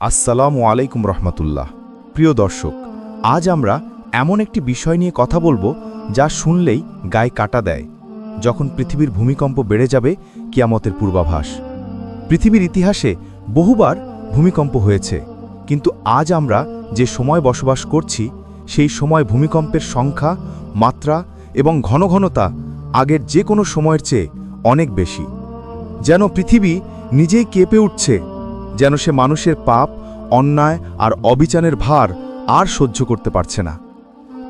আসসালামু আলাইকুম রহমতুল্লাহ। প্রিয় দর্শক, আজ আমরা এমন একটি বিষয় নিয়ে কথা বলবো যা শুনলেই গায়ে কাটা দেয়। যখন পৃথিবীর ভূমিকম্প বেড়ে যাবে কিয়ামতের পূর্বাভাস। পৃথিবীর ইতিহাসে বহুবার ভূমিকম্প হয়েছে, কিন্তু আজ আমরা যে সময় বসবাস করছি সেই সময় ভূমিকম্পের সংখ্যা, মাত্রা এবং ঘনঘনতা আগের যে কোনো সময়ের চেয়ে অনেক বেশি। যেন পৃথিবী নিজেই কেঁপে উঠছে, যেন সে মানুষের পাপ, অন্যায় আর অবিচারের ভার আর সহ্য করতে পারছে না।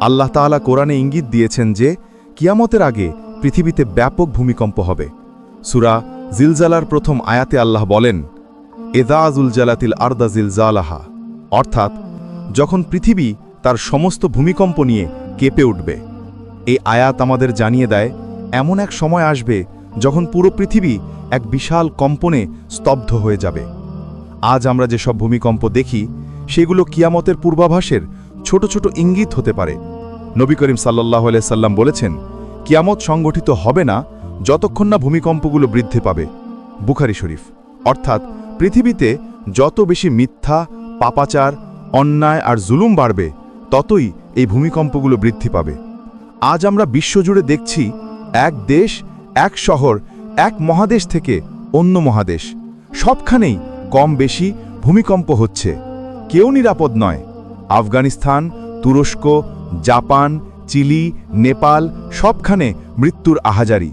আল্লাহ তাআলা কোরআনে ইঙ্গিত দিয়েছেন যে কিয়ামতের আগে পৃথিবীতে ব্যাপক ভূমিকম্প হবে। সূরা জিলজালার প্রথম আয়াতে আল্লাহ বলেন, এযা যুলজালাতিল আরদা জিলজালাহা, অর্থাৎ যখন পৃথিবী তার সমস্ত ভূমিকম্প নিয়ে কেঁপে উঠবে। এই আয়াত আমাদের জানিয়ে দেয় এমন এক সময় আসবে যখন পুরো পৃথিবী এক বিশাল কম্পনে স্তব্ধ হয়ে যাবে। আজ আমরা যেসব ভূমিকম্প দেখি সেগুলো কিয়ামতের পূর্বাভাসের ছোট ছোট ইঙ্গিত হতে পারে। নবী করিম সাল্লাল্লাহু আলাইহি সাল্লাম বলেছেন, কিয়ামত সংগঠিত হবে না যতক্ষণ না ভূমিকম্পগুলো বৃদ্ধি পাবে। বুখারী শরীফ। অর্থাৎ পৃথিবীতে যত বেশি মিথ্যা, পাপাচার, অন্যায় আর জুলুম বাড়বে ততই এই ভূমিকম্পগুলো বৃদ্ধি পাবে। আজ আমরা বিশ্বজুড়ে দেখছি এক দেশ, এক শহর, এক মহাদেশ থেকে অন্য মহাদেশ সবখানেই কম বেশি ভূমিকম্প হচ্ছে। কেউ নিরাপদ নয়। আফগানিস্তান, তুরস্ক, জাপান, চিলি, নেপাল সবখানে মৃত্যুর আহাজারি।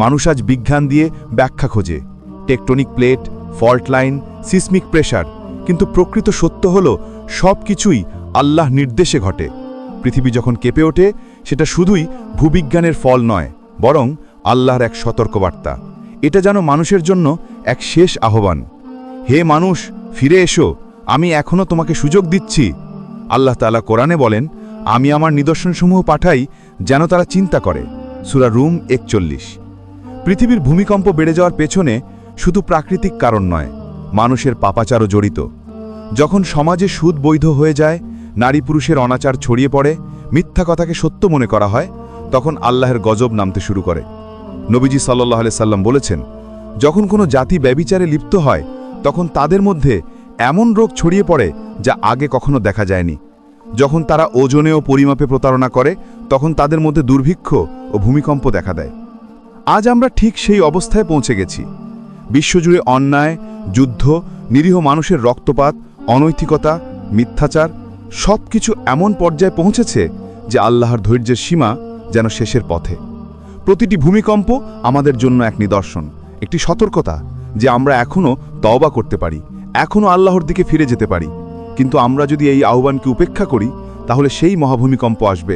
মানুষ আজ বিজ্ঞান দিয়ে ব্যাখ্যা খোঁজে, tectonic plate, fault line, seismic pressure, কিন্তু প্রকৃত সত্য হল সব কিছুই আল্লাহ নির্দেশে ঘটে। পৃথিবী যখন কেঁপে ওঠে সেটা শুধুই ভূবিজ্ঞানের ফল নয়, বরং আল্লাহর এক সতর্কবার্তা। এটা যেন মানুষের জন্য এক শেষ আহ্বান। হে মানুষ, ফিরে এসো, আমি এখনও তোমাকে সুযোগ দিচ্ছি। আল্লাহ তাআলা কোরআনে বলেন, আমি আমার নিদর্শনসমূহ পাঠাই যেন তারা চিন্তা করে। সূরা রুম ৪১। পৃথিবীর ভূমিকম্প বেড়ে যাওয়ার পেছনে শুধু প্রাকৃতিক কারণ নয়, মানুষের পাপাচারও জড়িত। যখন সমাজে সুদ বৈধ হয়ে যায়, নারী পুরুষের অনাচার ছড়িয়ে পড়ে, মিথ্যা কথাকে সত্য মনে করা হয়, তখন আল্লাহর গজব নামতে শুরু করে। নবীজি সাল্লাল্লাহু আলাইহি সাল্লাম বলেছেন, যখন কোনো জাতি ব্যভিচারে লিপ্ত হয় তখন তাদের মধ্যে এমন রোগ ছড়িয়ে পড়ে যা আগে কখনো দেখা যায়নি। যখন তারা ওজনে ও পরিমাপে প্রতারণা করে তখন তাদের মধ্যে দুর্ভিক্ষ ও ভূমিকম্প দেখা দেয়। আজ আমরা ঠিক সেই অবস্থায় পৌঁছে গেছি। বিশ্বজুড়ে অন্যায়, যুদ্ধ, নিরীহ মানুষের রক্তপাত, অনৈতিকতা, মিথ্যাচার সবকিছু এমন পর্যায়ে পৌঁছেছে যে আল্লাহর ধৈর্যের সীমা যেন শেষের পথে। প্রতিটি ভূমিকম্প আমাদের জন্য এক নিদর্শন, একটি সতর্কতা যে আমরা এখনও তওবা করতে পারি, এখনও আল্লাহর দিকে ফিরে যেতে পারি। কিন্তু আমরা যদি এই আহ্বানকে উপেক্ষা করি তাহলে সেই মহাভূমিকম্প আসবে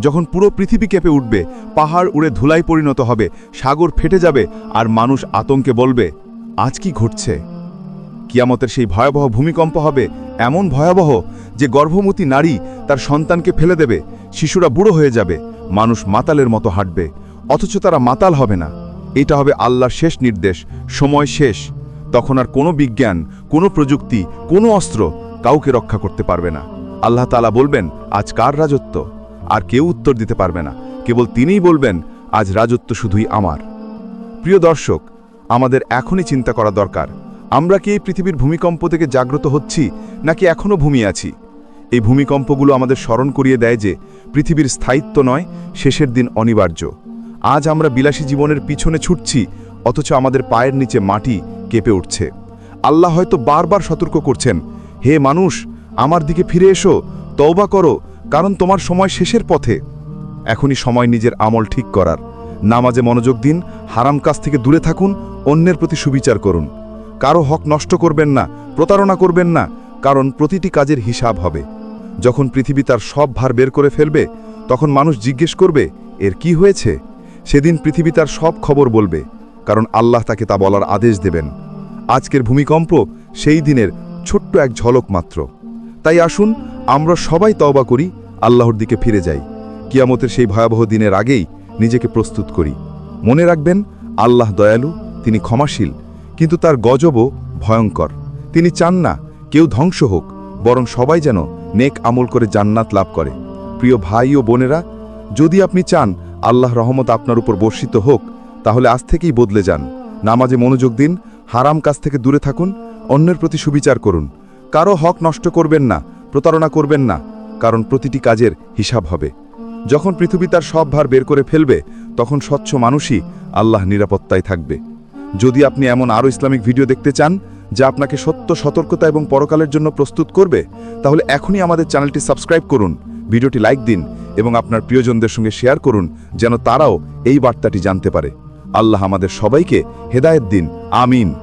যখন পুরো পৃথিবী কেঁপে উঠবে, পাহাড় উড়ে ধুলায় পরিণত হবে, সাগর ফেটে যাবে আর মানুষ আতঙ্কে বলবে, আজ কি ঘটছে? কিয়ামতের সেই ভয়াবহ ভূমিকম্প হবে এমন ভয়াবহ যে গর্ভবতী নারী তার সন্তানকে ফেলে দেবে, শিশুরা বুড়ো হয়ে যাবে, মানুষ মাতালের মতো হাঁটবে, অথচ তারা মাতাল হবে না। এটা হবে আল্লাহর শেষ নির্দেশ, সময় শেষ। তখন আর কোনো বিজ্ঞান, কোনো প্রযুক্তি, কোনো অস্ত্র কাউকে রক্ষা করতে পারবে না। আল্লাহ তাআলা বলবেন, আজ কার রাজত্ব? আর কেউ উত্তর দিতে পারবে না, কেবল তিনিই বলবেন, আজ রাজত্ব শুধুই আমার। প্রিয় দর্শক, আমাদের এখনই চিন্তা করা দরকার, আমরা কি এই পৃথিবীর ভূমিকম্প থেকে জাগ্রত হচ্ছি নাকি এখনও ঘুমিয়ে আছি? এই ভূমিকম্পগুলো আমাদের স্মরণ করিয়ে দেয় যে পৃথিবীর স্থায়িত্ব নয়, শেষের দিন অনিবার্য। আজ আমরা বিলাসী জীবনের পিছনে ছুটছি, অথচ আমাদের পায়ের নিচে মাটি কেঁপে উঠছে। আল্লাহ হয়তো বারবার সতর্ক করছেন, হে মানুষ, আমার দিকে ফিরে এসো, তওবা করো, কারণ তোমার সময় শেষের পথে। এখনই সময় নিজের আমল ঠিক করার। নামাজে মনোযোগ দিন, হারাম কাজ থেকে দূরে থাকুন, অন্যের প্রতি সুবিচার করুন। কারো হক নষ্ট করবেন না, প্রতারণা করবেন না, কারণ প্রতিটি কাজের হিসাব হবে। যখন পৃথিবী তার সব ভার বের করে ফেলবে তখন মানুষ জিজ্ঞেস করবে, এর কি হয়েছে? সেদিন পৃথিবী তার সব খবর বলবে, কারণ আল্লাহ তাকে তা বলার আদেশ দেবেন। আজকের ভূমিকম্প সেই দিনের ছোট্ট এক ঝলক মাত্র। তাই আসুন আমরা সবাই তওবা করি, আল্লাহর দিকে ফিরে যাই। কিয়ামতের সেই ভয়াবহ দিনের আগেই নিজেকে প্রস্তুত করি। মনে রাখবেন, আল্লাহ দয়ালু, তিনি ক্ষমাশীল, কিন্তু তার গজবও ভয়ঙ্কর। তিনি চান না কেউ ধ্বংস হোক, বরং সবাই যেন নেক আমল করে জান্নাত লাভ করে। প্রিয় ভাই ও বোনেরা, যদি আপনি চান আল্লাহ রহমত আপনার উপর বর্ষিত হোক, তাহলে আজ থেকেই বদলে যান। নামাজে মনোযোগ দিন, হারাম কাজ থেকে দূরে থাকুন, অন্যের প্রতি সুবিচার করুন। কারো হক নষ্ট করবেন না, প্রতারণা করবেন না, কারণ প্রতিটি কাজের হিসাব হবে। যখন পৃথিবী তার সব ভার বের করে ফেলবে, তখন স্বচ্ছ মানুষই আল্লাহ নিরাপত্তায় থাকবে। যদি আপনি এমন আরও ইসলামিক ভিডিও দেখতে চান যা আপনাকে সত্য, সতর্কতা এবং পরকালের জন্য প্রস্তুত করবে, তাহলে এখনই আমাদের চ্যানেলটি সাবস্ক্রাইব করুন, ভিডিওটি লাইক দিন এবং আপনার প্রিয়জনদের সঙ্গে শেয়ার করুন, যেন তারাও এই বার্তাটি জানতে পারে। আল্লাহ আমাদের সবাইকে হেদায়েত দিন। আমিন।